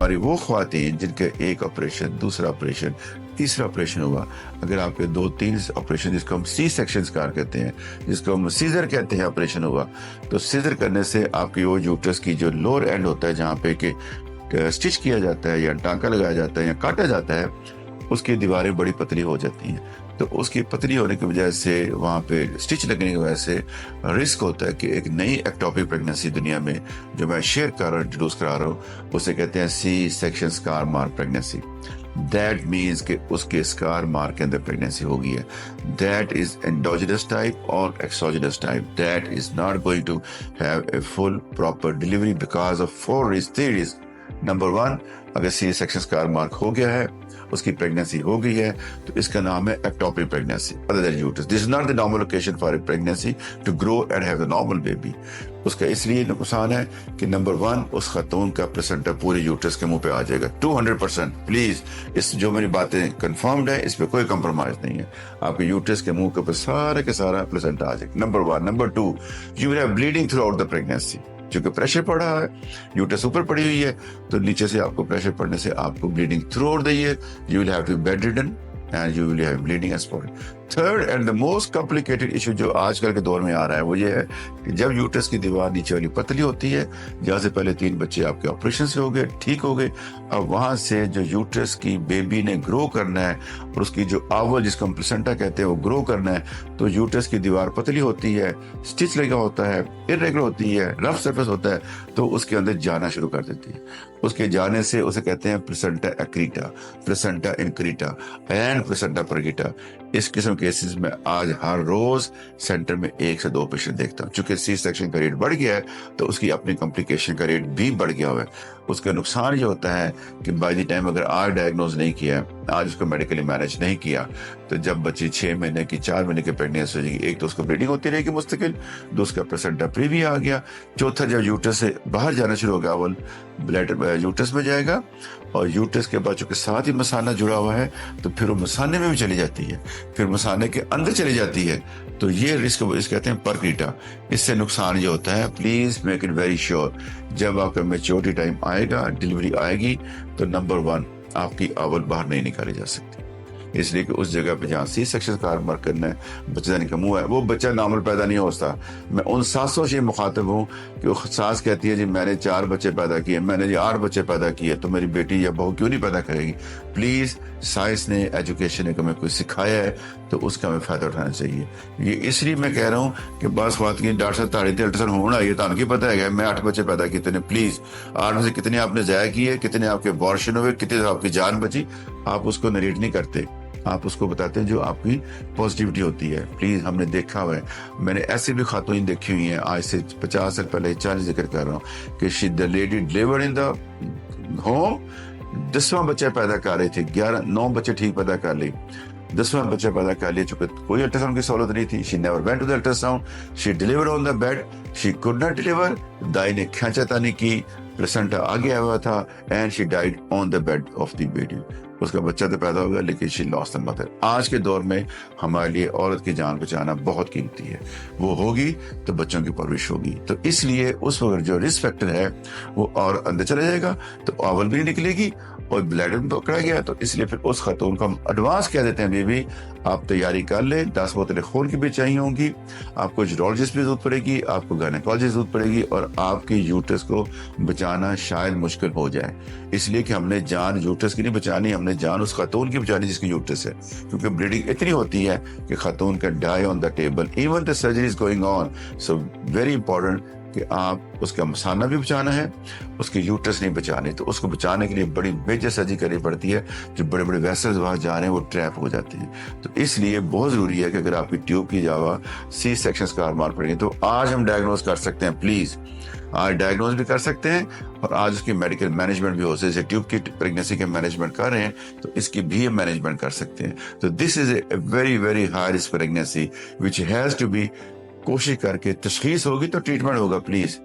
हमारी वो ख्वातीन जिनके एक ऑपरेशन, दूसरा ऑपरेशन, तीसरा ऑपरेशन हुआ, अगर आपके 2-3 ऑपरेशन, जिसको हम सी सेक्शन स्कार कहते हैं, जिसको हम सीजर कहते हैं, ऑपरेशन हुआ, तो सीजर करने से आपकी वो यूट्रस की जो लोअर एंड होता है, जहाँ पे कि स्टिच किया जाता है या टांका लगाया जाता है या काटा जाता है, उसकी दीवारें बड़ी पतली हो जाती हैं। तो उसकी पतली होने की वजह से वहाँ पे स्टिच लगने की वजह से रिस्क होता है कि एक नई एक्टोपिक प्रेगनेंसी दुनिया में जो मैं शेयर कर रहा हूँ, इंट्रोड्यूस करा रहा हूँ, उसे कहते हैं C section scar mark pregnancy. That means कि उसके स्कार मार्क के अंदर प्रेगनेंसी हो गई है। दैट इज एंडोजिनस टाइप और exogenous type. That is not going to have a full proper delivery because of 4 reasons. Number 1, अगर सी सेक्शन स्कार मार्क हो गया है, उसकी प्रेगनेंसी हो गई है, तो इसका नाम है ectopic pregnancy other than uterus. This is not the normal location for a pregnancy to grow and have the normal baby. उसका इसलिए नुकसान है कि नंबर 1, उस खातून का प्लेसेंटा पूरे यूट्रस के मुंह पे आ जाएगा 200%। प्लीज, इस जो मेरी बातें कंफर्म्ड है, इस पे कोई कंप्रोमाइज नहीं है। आपके यूट्रस के मुंह के ऊपर सारा के सारा प्लेसेंटा आ जाएगा, number 1। Number 2, you will have bleeding throughout the pregnancy. क्योंकि प्रेशर पड़ रहा है, यूट्रस ऊपर पड़ी हुई है, तो नीचे से आपको प्रेशर पड़ने से आपको bleeding throughout the ear, you will have to be bedridden and you will have bleeding as spot. Third and the most complicated issue जो आजकल के दौर में आ रहा है, वो ये है कि जब यूट्रस की दीवार नीचे वाली पतली होती है, जहाँ से पहले 3 बच्चे आपके ऑपरेशन से हो गए, ठीक हो गए, अब वहां से जो यूट्रस की बेबी ने ग्रो करना है और उसकी जो आवल, जिसको हम प्लेसेंटा कहते हैं, वो ग्रो करना है, तो यूट्रस की दीवार पतली होती है, स्टिच लगा होता है, इरेगुलर होती है, रफ सरफेस होता है, तो उसके अंदर जाना शुरू कर देती है। उसके जाने से उसे कहते हैं प्लेसेंटा एक्रीटा, प्लेसेंटा इनक्रीटा एंड प्लेसेंटा परगिटा। इस किस्म केसेस में आज हर रोज सेंटर में 1 से 2 पेशेंट देखता हूँ। चूंकि सी सेक्शन का रेट बढ़ गया है, तो उसकी अपनी कॉम्प्लिकेशन का रेट भी बढ़ गया हुआ है। उसका नुकसान ये होता है कि बाय द टाइम अगर आज डायग्नोज नहीं किया, आज उसको मेडिकली मैनेज नहीं किया, तो जब बच्ची 6 महीने की, 4 महीने की प्रेगनेंसी हो जाएगी, एक तो उसको ब्लीडिंग होती रहेगी मुस्तकिल, दूसरा प्लेसेंटा प्रीवी आ गया, चौथा जब यूट्रस से बाहर जाना शुरू होगा, अवल ब्लैडर यूट्रस में जाएगा, और यूट्रस के बाद चूंकि साथ ही मसाना जुड़ा हुआ है, तो फिर वो मसाने में भी चली जाती है, फिर मसाने के अंदर चली जाती है, तो ये रिस्क कहते हैं परक्रीटा। इससे नुकसान ये होता है, please make it very sure, जब आपका मैच्योरिटी टाइम आएगा, डिलीवरी आएगी, तो नंबर 1, आपकी अवल बाहर नहीं निकाली जा सकती। इसलिए कि उस जगह पे जहाँ सी सेक्शन कार मार्क करना है, बच्चे जाने का मुंह है, वो बच्चा नॉर्मल पैदा नहीं होता। मैं उन सासों से मुखातिब हूँ कि वो सास कहती है जी मैंने 4 बच्चे पैदा किए, मैंने जी 8 बच्चे पैदा किए, तो मेरी बेटी या बहू क्यों नहीं पैदा करेगी। प्लीज, साइंस ने, एजुकेशन ने हमें कुछ सिखाया है, तो उसका हमें फायदा उठाना चाहिए। ये इसलिए मैं कह रहा हूँ कि बस बात की डॉक्टर साहब ताड़ी अल्ट्रासाउंड होना, ये तो की पता है मैं 8 बच्चे पैदा किए, ने प्लीज 8 में से कितने आपने जाया किए, कितने आपके अबॉर्शन हुए, कितने आपकी जान बची, आप उसको नरेट नहीं करते, आप उसको बताते हैं जो आपकी पॉजिटिविटी होती है। प्लीज, हमने देखा हुआ है, मैंने ऐसे भी खातून देखी हुई हैं, आज से 50 साल पहले 40 जिक्र कर रहा हूँ, कि she the lady delivered in the home, 10वां बच्चा पैदा कर रही थी, 9 बच्चे ठीक पैदा कर ली, 10वां बच्चा पैदा कर लिया, चूंकि कोई अल्ट्रासाउंड की सहूलत नहीं थी, she never went to the ultrasound, she delivered on the bed, she could not deliver, दाई ने खींचातानी की, प्लेसेंटा आ गया हुआ था, and she died on the bed of the baby. उसका बच्चा तो पैदा होगा, लेकिन शी लॉस्ट द मदर। आज के दौर में हमारे लिए औरत की जान बचाना बहुत कीमती है, वो होगी तो बच्चों की परवरिश होगी, तो इसलिए उस वक्त जो रिस्क फैक्टर है वो और अंदर चला जाएगा, तो ओवल भी निकलेगी और ब्लैडर में पकड़ा गया, तो इसलिए फिर उस खातून को हम एडवांस कह देते हैं, बेबी आप तैयारी कर लें, 10 बोतलें खून की भी चाहिए होंगी, आपको यूरोलॉजिस्ट भी जरूरत पड़ेगी, आपको गायनेकोलॉजिस्ट जरूरत पड़ेगी, और आपकी यूट्रस को बचाना शायद मुश्किल हो जाए। इसलिए कि हमने जान यूट्रस की नहीं बचानी, हमने जान उस खातून की बचानी जिसकी यूट्रस है, क्योंकि ब्लीडिंग इतनी होती है कि खातून का die on the table, even the surgery is going on. So very important कि आप उसका मसाना भी बचाना है, उसकी यूट्रस नहीं बचानी, तो उसको बचाने के लिए बड़ी मेजर सर्जरी करनी पड़ती है, जो बड़े बड़े वेसल्स वहां जा रहे हैं वो ट्रैप हो जाती है। तो इसलिए बहुत जरूरी है कि अगर आपकी ट्यूब की जावा सी सेक्शन स्कार मार्क पड़ेगी, तो आज हम डायग्नोज कर सकते हैं, प्लीज आज डायग्नोज भी कर सकते हैं, और आज उसकी मेडिकल मैनेजमेंट भी हो सकती है। जैसे ट्यूब की प्रेगनेंसी के मैनेजमेंट कर रहे हैं, तो इसकी भी मैनेजमेंट कर सकते हैं। तो this is a very very high risk pregnancy which has to be, कोशिश करके तशखीस होगी तो ट्रीटमेंट होगा। प्लीज